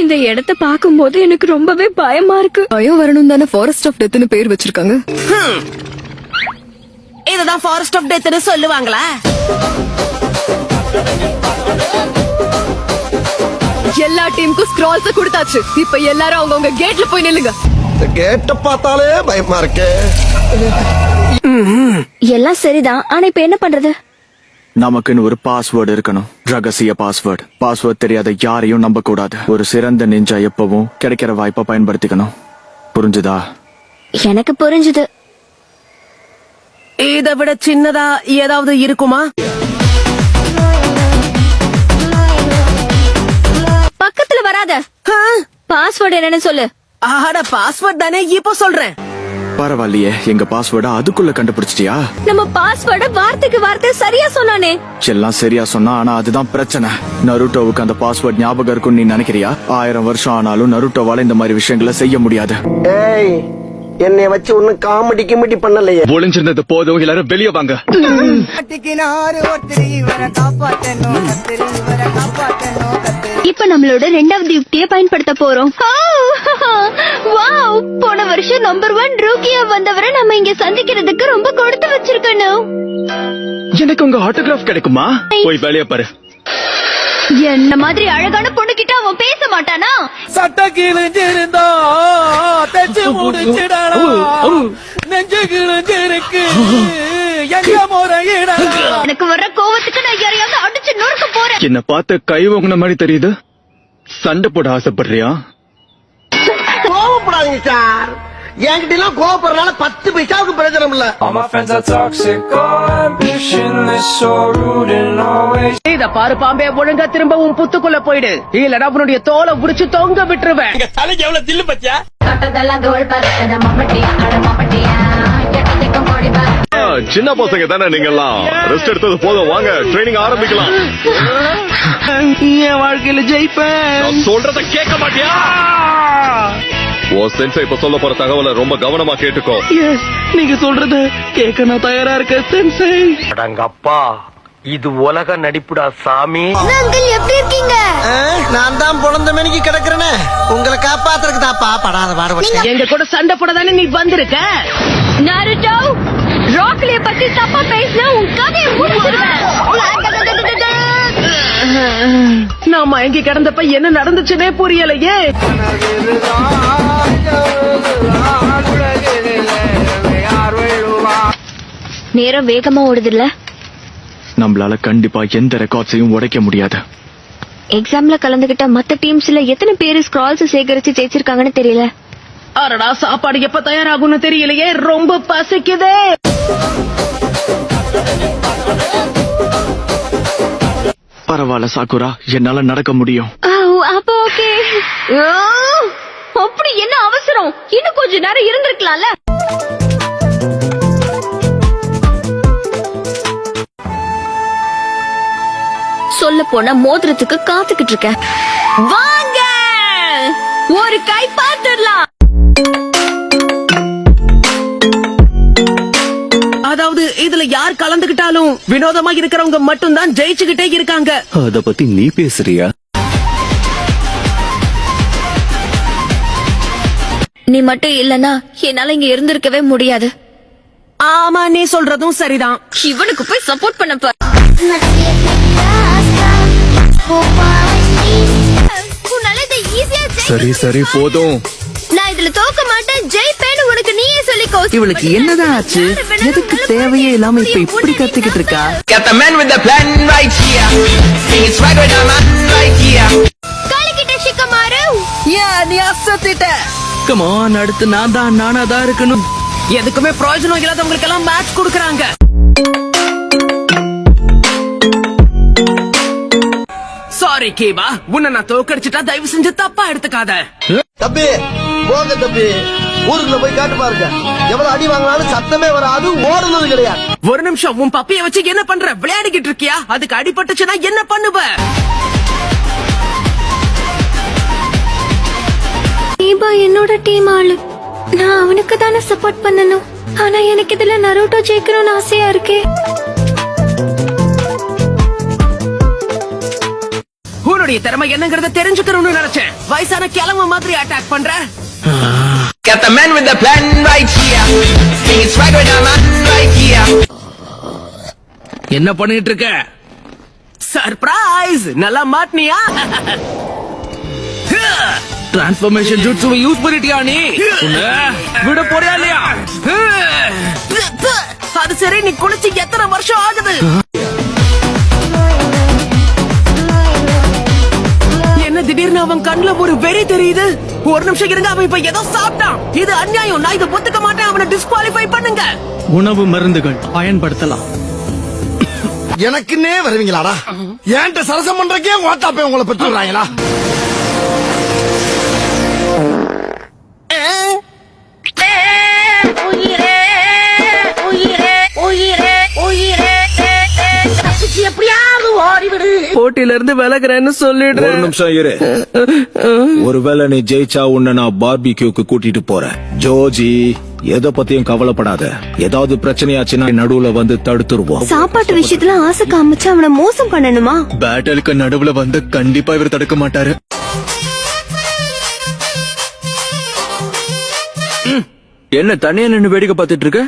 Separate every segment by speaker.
Speaker 1: இந்த இடத்த பாக்கும்போது எனக்கு ரொம்பவே பயமா இருக்கு.
Speaker 2: பயம் வரணும் தானே ஃபாரஸ்ட் ஆஃப் டெத்னு பேர் வச்சிருக்காங்க.
Speaker 3: இதுதான் ஃபாரஸ்ட் ஆஃப் டெத்னு சொல்லுவாங்களா?
Speaker 2: எல்லா டீமுக்கும் ஸ்க்ரால்ஸ் கொடுத்தாச்சு. இப்ப எல்லாரும் அவங்கவங்க கேட்ல போய் நில்லுங்க.
Speaker 4: கேட்ட பார்த்தாலே பயமா இருக்கு.
Speaker 1: எல்லாம் சரிதான், ஆனா இப்ப என்ன பண்றது?
Speaker 5: நமக்குன்னு ஒரு பாஸ்வேர்டு இருக்கணும். ரகசிய பாஸ்வேர்டு. பாஸ்வேர்ட் தெரியாத யாரையும் நம்ப கூடாது. ஒரு சிறந்த நிஞ்சா எப்பவும் கிடைக்கிற வாய்ப்பை பயன்படுத்திக்கணும். புரிஞ்சுதா?
Speaker 1: எனக்கு புரிஞ்சுது.
Speaker 3: இதை விட சின்னதா ஏதாவது இருக்குமா?
Speaker 1: பக்கத்துல வராத. பாஸ்வேர்டு என்னன்னு சொல்லு.
Speaker 3: ஆட பாஸ்வேர்ட் தானே, இப்போ சொல்றேன்.
Speaker 5: பரவாயில்லையே, எங்க பாஸ்வேர்டை அதுக்குள்ள கண்டுபிடிச்சிட்டியா?
Speaker 1: நம்ம பாஸ்வேர்ட வார்த்தைக்கு வார்த்தை சரியா சொன்னானே.
Speaker 5: எல்லாம் சரியா சொன்னா, ஆனா அதுதான் பிரச்சனை. நருட்டோவுக்கு அந்த பாஸ்வேர்ட் ஞாபகம் இருக்கும்னு நீ நினைக்கிறியா? 1000 வருஷம் ஆனாலும் நருட்டோவால இந்த மாதிரி விஷயங்களை செய்ய முடியாது.
Speaker 4: ஏய், என்னைய வச்சு ஒன்னும் காமெடி கிமெடி பண்ணலையே.
Speaker 5: ஒளிஞ்சிருந்தது போதும், எல்லாரும் வெளியே வாங்க.
Speaker 1: இப்ப நம்மளோட 2வது யுக்தியை பயன்படுத்த போறோம். வாவ், போன வருஷம் நம்பர் 1 ரூக்கியா வந்தவரை நம்ம இங்க சந்திக்கிறதுக்கு ரொம்ப கொடுத்து வச்சிருக்கணும்.
Speaker 5: எனக்கு உங்க ஆட்டோகிராஃப் கிடைக்குமா? போய் வேலைய பாரு.
Speaker 1: என்ன மாதிரி அழகான பொண்ணு கிட்ட அவன் பேச மாட்டானா?
Speaker 6: சட்ட கிழிஞ்சிருந்தா தச்சு முடிச்சிடலாம், நெஞ்சு கிழிஞ்சிருக்கு எங்க முறையிடலாம்.
Speaker 1: எனக்கு வர்ற கோவத்துக்கு நான் யாரையாவது அடிச்சு நொறுக்க போறேன்.
Speaker 5: என்ன பார்த்து கை வாங்கின மாதிரி தெரியுது. சண்டை போட ஆசைப்படுறியா?
Speaker 4: கோவப்படாதீங்க சார். என்கிட்ட எல்லாம் கோவப்படுறதுனால 10 பைசாவுக்கு பிரயோஜனம் இல்ல.
Speaker 6: All my friends are toxic, all ambitionless, so rude and always.
Speaker 3: இத பாரு பாம்பே, ஒழுங்கா திரும்ப உன் புத்துக்குள்ள போயிடு, இல்லடா உன்னுடைய தோலை உரிச்சு தொங்க விட்டுருவேன்.
Speaker 6: தலைக்கு எவ்வளவு தில்லு பத்தியா?
Speaker 7: சின்ன பசங்க தானே நீங்க எல்லாம். ரெஸ்ட் எடுத்தது போதும், வாங்க ட்ரைனிங் ஆரம்பிக்கலாம்.
Speaker 6: என் வாழ்க்கையில ஜெயிப்பேன்.
Speaker 7: சொல்றத கேட்க மாட்டியா? ஓ சென்சை இப்ப சொல்ல போற தகவலை ரொம்ப கவனமா கேட்டுக்கோ.
Speaker 6: எஸ், நீங்க சொல்றத கேட்க நான் தயாரா இருக்கேன் சென்சை.
Speaker 4: அடங்கப்பா, இது உலக நடிப்புடா சாமி.
Speaker 1: அங்கிள் எப்படி இருக்கீங்க?
Speaker 4: நான் தான் பொழந்த மணிக்கு கிடக்குறேனே, உங்களை காப்பாத்துறதுக்கு தாப்பா படாத பாடுபட்டேன்.
Speaker 3: எங்க கூட சண்டை போட தானே நீ வந்திருக்க.
Speaker 1: நாருட்டோ, ராக்லிய பத்தி தப்பா பேசினா உன் கதையை முடிச்சிடுவேன்.
Speaker 3: நான் மயங்கி கிடந்தப்ப என்ன நடந்துச்சுன்னே புரியலையே.
Speaker 1: நேரம் வேகமா ஓடுதுல்ல.
Speaker 5: நம்மளால கண்டிப்பா எந்த ரெக்கார்ட்ஸையும் உடைக்க முடியாது.
Speaker 1: எக்ஸாம்ல கலந்துகிட்ட மத்த டீம்ஸ்ல எத்தனை பேரு ஸ்க்ரால்ஸ் சேகரிச்சு ஜெயிச்சிருக்காங்கன்னு தெரியல.
Speaker 3: அரடா, சாப்பாடு எப்ப தயாராகும்னு தெரியலையே, ரொம்ப பசிக்குதே.
Speaker 5: பரவாயில்ல சாக்குரா, என்னால நடக்க முடியும்.
Speaker 1: அப்போ ஓகே. அப்படி என்ன அவசரம்? இன்னும் கொஞ்ச நேரம் இருந்திருக்கலாம்ல. சொல்ல போனா மோதிரத்துக்கு காத்துக்கிட்டு இருக்கேன். வாங்க, ஒரு கை பார்த்துடலாம்.
Speaker 3: அதாவது இதுல யார் கலந்துகிட்டாலும் வினோதமா இருக்கிறவங்க மட்டும் தான் ஜெயிச்சுக்கிட்டே இருக்காங்க.
Speaker 5: அத பத்தி நீ பேசுறியா?
Speaker 1: நீ மட்டும் இல்லனா என்னால இங்க இருந்திருக்கவே முடியாது.
Speaker 3: ஆமா, நீ சொல்றதும் சரிதான்.
Speaker 1: இவனுக்கு போய் சப்போர்ட் பண்ண பாரு.
Speaker 5: சரி சரி போதும்.
Speaker 1: நான் இதுல தோக்க மாட்டேன், ஜெயிப்பேன்னு உனக்கு நீயே சொல்லிக்கோ.
Speaker 6: இவளுக்கு என்னதான் ஆச்சு? எதுக்கு தேவையே இல்லாம இப்ப இப்படி கத்திக்கிட்டு இருக்கா?
Speaker 8: Got the man with the plan right here. Sing it right with the man right here.
Speaker 1: காலிக்கிட்ட சிக்கமாரு.
Speaker 3: நீ அசத்திட்ட.
Speaker 6: Come on, அடுத்து நானா தான் இருக்கணும்.
Speaker 3: எதுக்குமே பிரயோஜனம் இல்லாதவங்களுக்கு எல்லாம் மேட்ச் கொடுக்கறாங்க. சாரி கேபா, உன்னை நான் தோக்கடிச்சிட்டா தயவு செஞ்சு தப்பா எடுத்துக்காத.
Speaker 4: தம்பி போங்க தம்பி, ஊருக்குள்ள போய் காட்டு பாருங்க. எவ்வளவு அடி வாங்கினாலும் சத்தமே வராது, ஓடுனது கிடையாது.
Speaker 3: ஒரு நிமிஷம், உன் பப்பிய வச்சு என்ன பண்ற? விளையாடிக்கிட்டு இருக்கியா? அதுக்கு அடிபட்டுச்சுன்னா என்ன பண்ணுவ?
Speaker 1: கேபா என்னோட டீம் ஆளு. நான் அவனுக்கு தானே சப்போர்ட் பண்ணணும். ஆனா எனக்கு இதுல நருட்டோ ஜெயிக்கணும்னு ஆசையா இருக்கே.
Speaker 3: உன்னுடைய திறமை என்னங்கறத தெரிஞ்சுக்கணும்னு நினைச்சேன். வயசான கிழமை மாதிரி அட்டாக் பண்ற.
Speaker 8: Got the man with the plan right here. Singing swag with the man right here.
Speaker 9: என்ன பண்ணிட்டு இருக்க?
Speaker 3: சர்ப்ரைஸ்! நல்லா மாட்னியா?
Speaker 9: டிரான்ஸ்ஃபர்மேஷன் ஜுட்ஸுவை யூஸ் பண்ணிட்டியா நீ? உன்னை விட போறியா இல்லையா?
Speaker 3: அது சரி, நீ குளிச்சு எத்தனை வருஷம் ஆகுது? என்ன திடீர்னு அவன் கண்ணுல ஒரு வெறி தெரியுது? ஒரு நிமிஷம் இருங்க, அவன் இப்ப ஏதோ சாப்பிட்டான். இது அநியாயம், நான் இதை ஒத்துக்க மாட்டேன். அவனை டிஸ்குவாலிஃபை பண்ணுங்க.
Speaker 10: உணவு மருந்துகள் பயன்படுத்தலாம்.
Speaker 4: எனக்குன்னே வருவீங்களாடா? ஏன்ட்ட சரசம் பண்றக்கே ஓட்டாப்பே உங்களை பெற்றுறாங்களா?
Speaker 3: போட்டியில இருந்து விலகுறேன்னு சொல்லிடுறேன்.
Speaker 11: ஒரு நிமிஷம் இரு. ஒருவேளை நீ ஜெயிச்சா உன்னை நான் பார்பிக்யூக்கு கூட்டிட்டு போறேன். ஜோஜி, எதை பத்தியும் கவலைப்படாத. ஏதாவது பிரச்சனையாச்சுன்னா நடுவுல வந்து தடுத்துருவோம்.
Speaker 1: சாப்பாட்டு விஷயத்துல ஆசை காமிச்சு அவனை மோசம் பண்ணணுமா?
Speaker 5: பேட்டலுக்கு நடுவுல வந்து கண்டிப்பா இவர் தடுக்க மாட்டாரு. என்ன தனியா நின்னு வேடிக்கை பார்த்துட்டு இருக்க?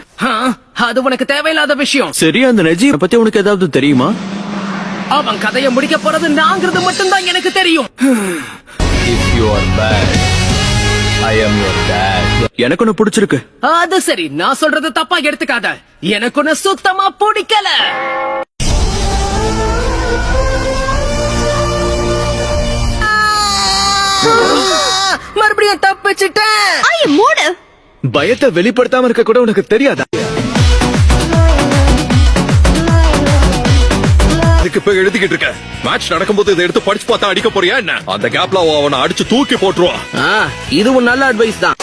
Speaker 3: அது உனக்கு தேவையில்லாத விஷயம்.
Speaker 5: சரி, அந்த நஜி பத்தி உனக்கு ஏதாவது தெரியுமா?
Speaker 3: அவன் கதையை முடிக்க போறது நாங்கிறது மட்டும்தான் எனக்கு தெரியும்.
Speaker 5: எனக்கு ஒண்ணு பிடிச்சிருக்கு.
Speaker 3: அது சரி, நான் சொல்றது தப்பா எடுத்துக்காத. எனக்கு ஒண்ணு சுத்தமா பிடிக்கல. மறுபடியும் தப்பிச்சிட்டேன்.
Speaker 1: மூடு.
Speaker 5: பயத்தை வெளிப்படுத்தாம இருக்க கூட உனக்கு தெரியாதா?
Speaker 7: அதுக்கு இப்ப எழுதிக்கிட்டு இருக்க. மேட்ச் நடக்கும்போது இதை எடுத்து படிச்சு பார்த்தா அடிக்க போறியா என்ன? அந்த கேப்ல அவனை அடிச்சு தூக்கி போட்டுருவான்.
Speaker 3: இது ஒரு நல்ல அட்வைஸ் தான்.